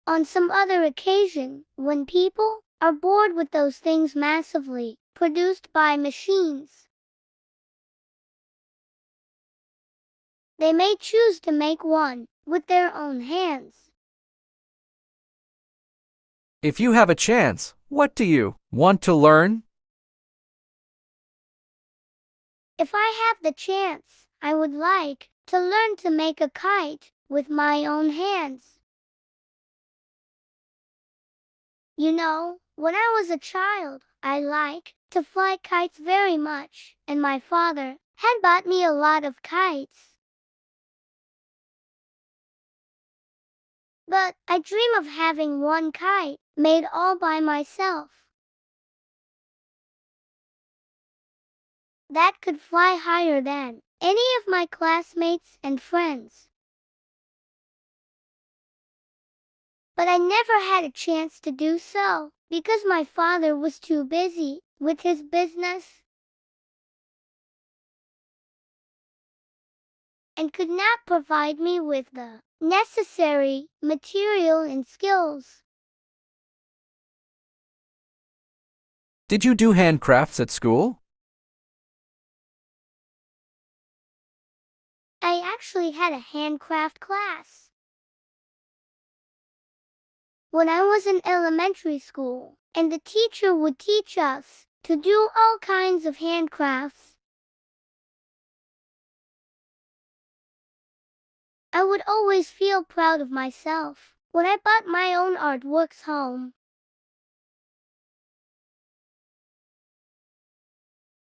On some other occasion, when people are bored with those things massively produced by machines, they may choose to make one with their own hands. If you have a chance, what do you want to learn? If I have the chance, I would like to learn to make a kite with my own hands. When I was a child, I liked to fly kites very much, and my father had bought me a lot of kites. But I dream of having one kite made all by myself that could fly higher than any of my classmates and friends. But I never had a chance to do so because my father was too busy with his business and could not provide me with the necessary material and skills. Did you do handcrafts at school? I actually had a handcraft class when I was in elementary school, and the teacher would teach us to do all kinds of handcrafts. I would always feel proud of myself when I brought my own artworks home.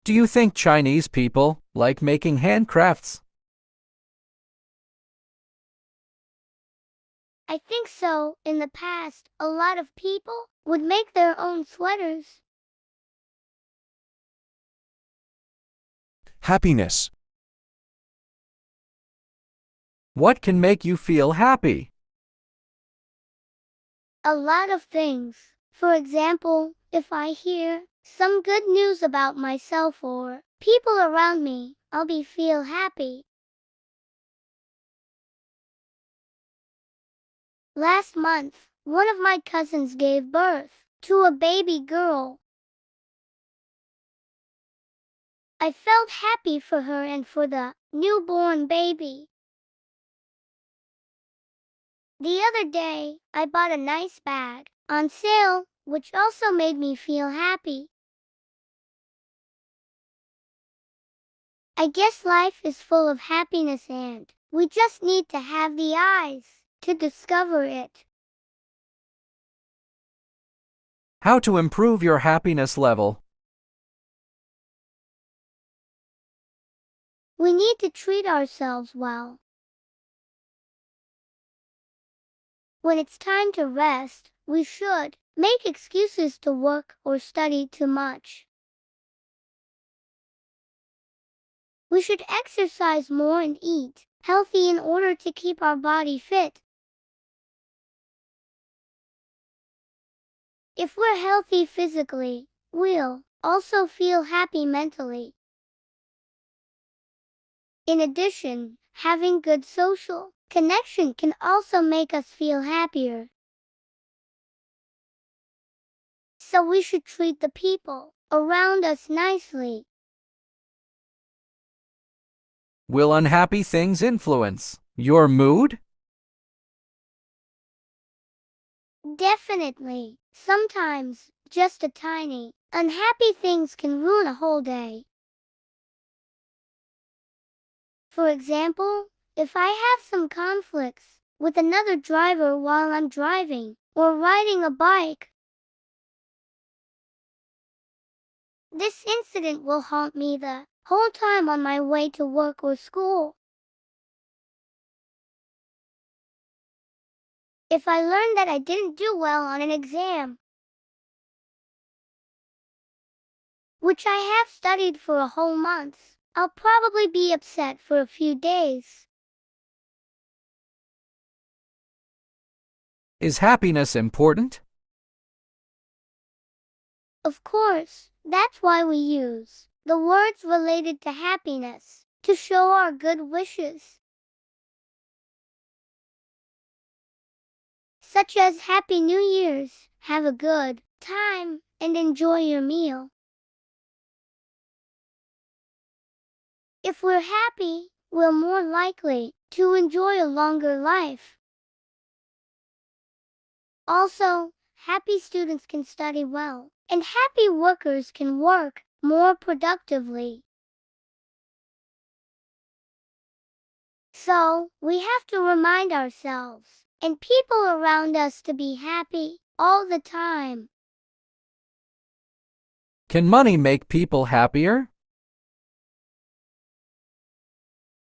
Do you think Chinese people like making handcrafts? I think so. In the past, a lot of people would make their own sweaters. Happiness. What can make you feel happy? A lot of things. For example, if I hear some good news about myself or people around me, I'll feel happy. Last month, one of my cousins gave birth to a baby girl. I felt happy for her and for the newborn baby. The other day, I bought a nice bag on sale, which also made me feel happy. I guess life is full of happiness and we just need to have the eyes to discover it. How to improve your happiness level? We need to treat ourselves well. When it's time to rest, we should make excuses to work or study too much. We should exercise more and eat healthy in order to keep our body fit. If we're healthy physically, we'll also feel happy mentally. In addition, having good social connection can also make us feel happier. So we should treat the people around us nicely. Will unhappy things influence your mood? Definitely. Sometimes, just a tiny, unhappy things can ruin a whole day. For example, if I have some conflicts with another driver while I'm driving or riding a bike, this incident will haunt me the whole time on my way to work or school. If I learn that I didn't do well on an exam, which I have studied for a whole month, I'll probably be upset for a few days. Is happiness important? Of course, that's why we use the words related to happiness to show our good wishes, such as Happy New Year's, have a good time, and enjoy your meal. If we're happy, we're more likely to enjoy a longer life. Also, happy students can study well, and happy workers can work more productively. So, we have to remind ourselves and people around us to be happy all the time. Can money make people happier?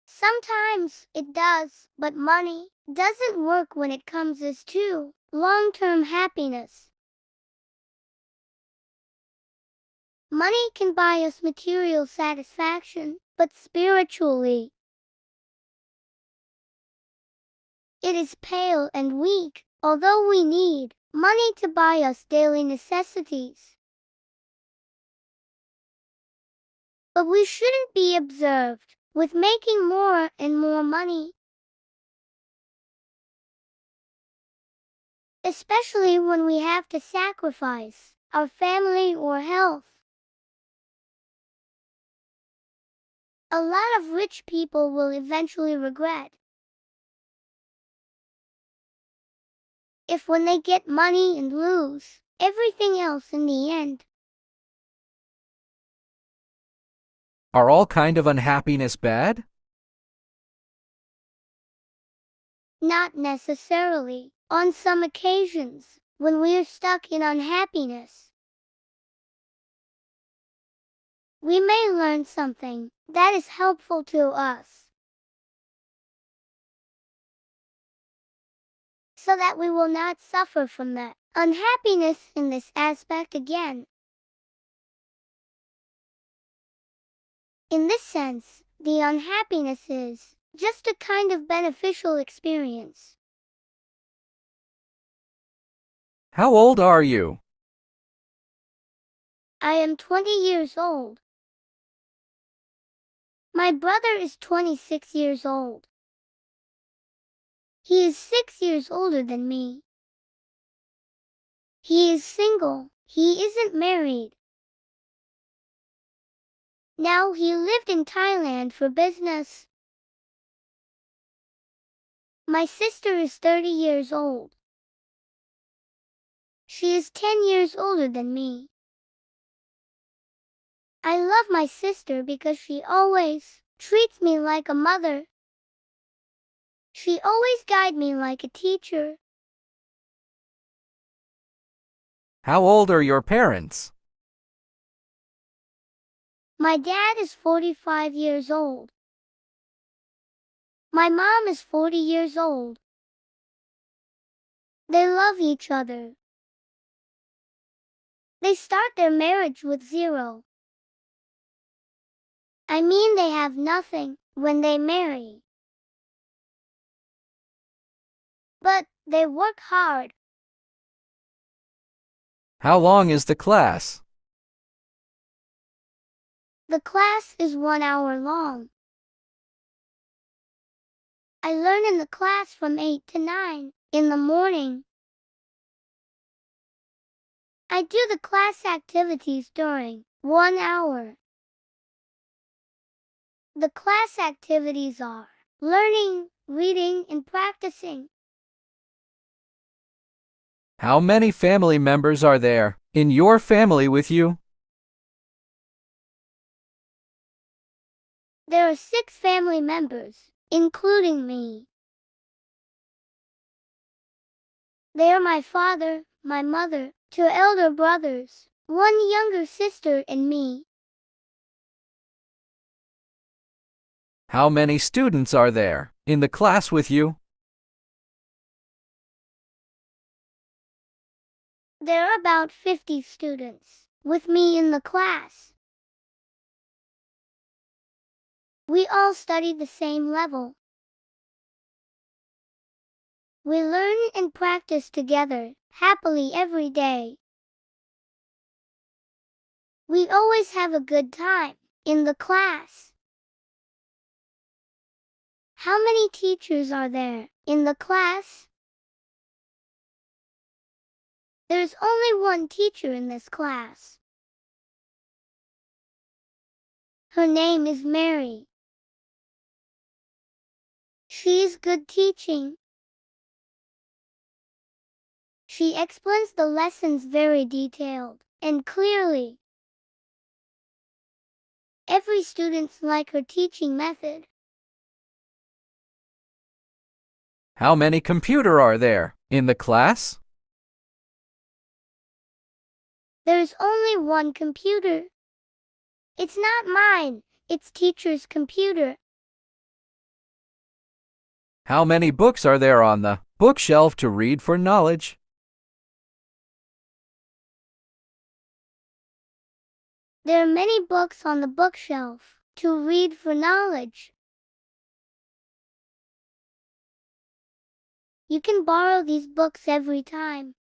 Sometimes it does, but money doesn't work when it comes to long-term happiness. Money can buy us material satisfaction, but spiritually, it is pale and weak, although we need money to buy us daily necessities. But we shouldn't be observed with making more and more money, especially when we have to sacrifice our family or health. A lot of rich people will eventually regret if when they get money and lose everything else in the end. Are all kind of unhappiness bad? Not necessarily. On some occasions, when we are stuck in unhappiness, we may learn something that is helpful to us, so that we will not suffer from the unhappiness in this aspect again. In this sense, the unhappiness is just a kind of beneficial experience. How old are you? I am 20 years old. My brother is 26 years old. He is 6 years older than me. He is single. He isn't married. Now he lived in Thailand for business. My sister is 30 years old. She is 10 years older than me. I love my sister because she always treats me like a mother. She always guides me like a teacher. How old are your parents? My dad is 45 years old. My mom is 40 years old. They love each other. They start their marriage with zero. I mean, they have nothing when they marry. But they work hard. How long is the class? The class is 1 hour long. I learn in the class from 8 to 9 in the morning. I do the class activities during 1 hour. The class activities are learning, reading, and practicing. How many family members are there in your family with you? There are 6 family members, including me. They are my father, my mother, 2 elder brothers, 1 younger sister, and me. How many students are there in the class with you? There are about 50 students with me in the class. We all study the same level. We learn and practice together, happily every day. We always have a good time in the class. How many teachers are there in the class? There's only 1 teacher in this class. Her name is Mary. She is good teaching. She explains the lessons very detailed and clearly. Every student likes her teaching method. How many computers are there in the class? There's only 1 computer. It's not mine, it's teacher's computer. How many books are there on the bookshelf to read for knowledge? There are many books on the bookshelf to read for knowledge. You can borrow these books every time.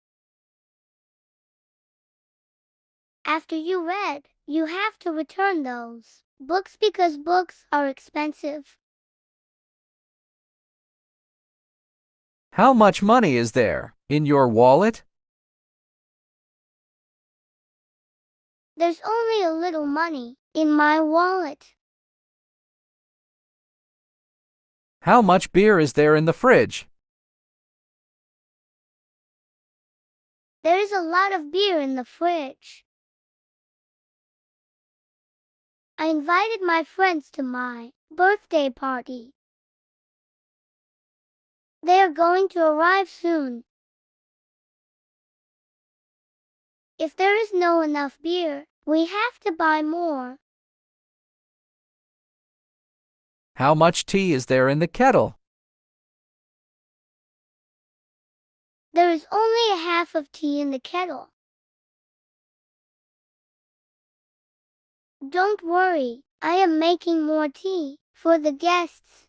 After you read, you have to return those books because books are expensive. How much money is there in your wallet? There's only a little money in my wallet. How much beer is there in the fridge? There's a lot of beer in the fridge. I invited my friends to my birthday party. They are going to arrive soon. If there is no enough beer, we have to buy more. How much tea is there in the kettle? There is only a half of tea in the kettle. Don't worry, I am making more tea for the guests.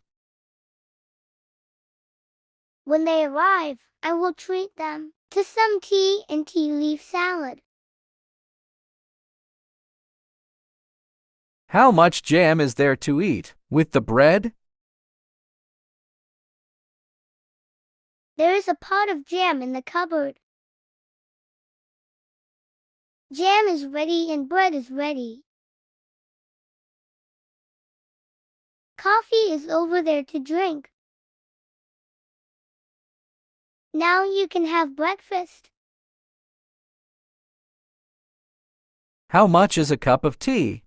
When they arrive, I will treat them to some tea and tea leaf salad. How much jam is there to eat with the bread? There is a pot of jam in the cupboard. Jam is ready and bread is ready. Coffee is over there to drink. Now you can have breakfast. How much is a cup of tea?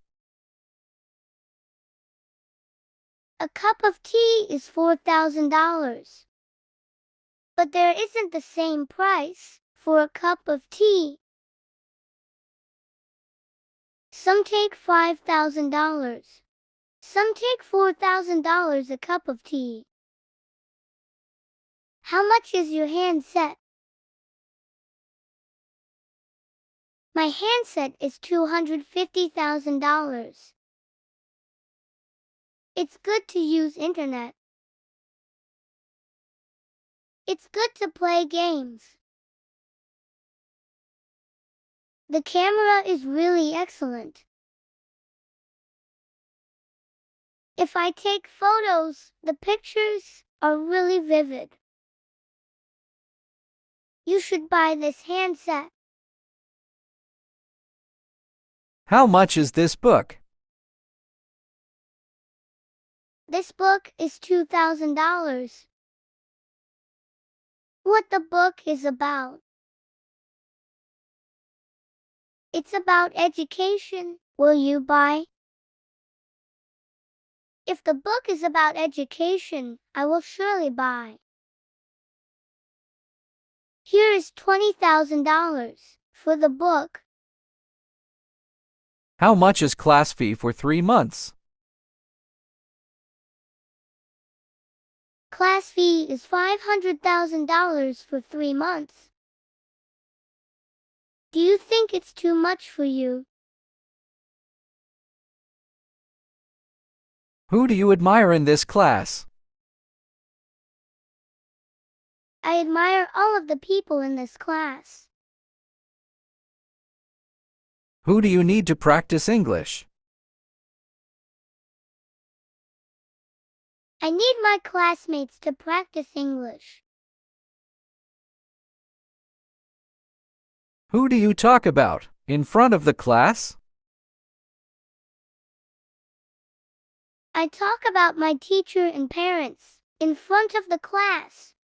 A cup of tea is $4,000. But there isn't the same price for a cup of tea. Some take $5,000. Some take $4,000 a cup of tea. How much is your handset? My handset is $250,000. It's good to use internet. It's good to play games. The camera is really excellent. If I take photos, the pictures are really vivid. You should buy this handset. How much is this book? This book is $2,000. What the book is about? It's about education. Will you buy? If the book is about education, I will surely buy. Here is $20,000 for the book. How much is class fee for 3 months? Class fee is $500,000 for 3 months. Do you think it's too much for you? Who do you admire in this class? I admire all of the people in this class. Who do you need to practice English? I need my classmates to practice English. Who do you talk about in front of the class? I talk about my teacher and parents in front of the class.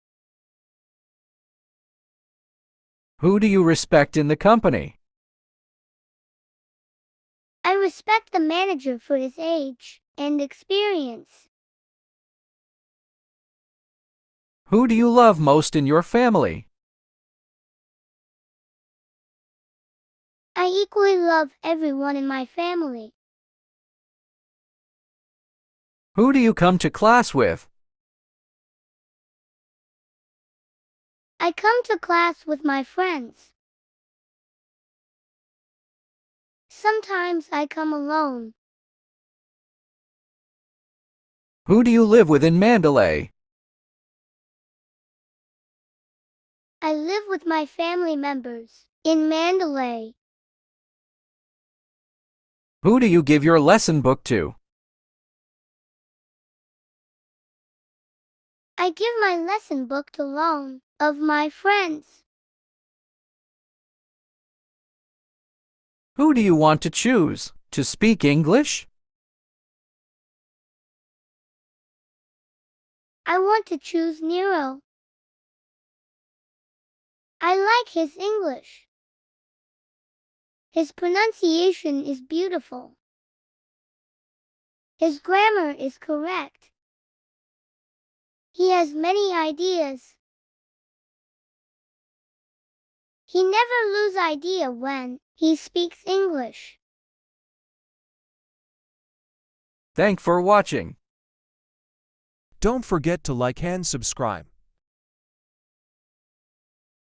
Who do you respect in the company? I respect the manager for his age and experience. Who do you love most in your family? I equally love everyone in my family. Who do you come to class with? I come to class with my friends. Sometimes I come alone. Who do you live with in Mandalay? I live with my family members in Mandalay. Who do you give your lesson book to? I give my lesson book to loan of my friends. Who do you want to choose to speak English? I want to choose Nero. I like his English. His pronunciation is beautiful. His grammar is correct. He has many ideas. He never loses idea when he speaks English. Thanks for watching. Don't forget to like and subscribe.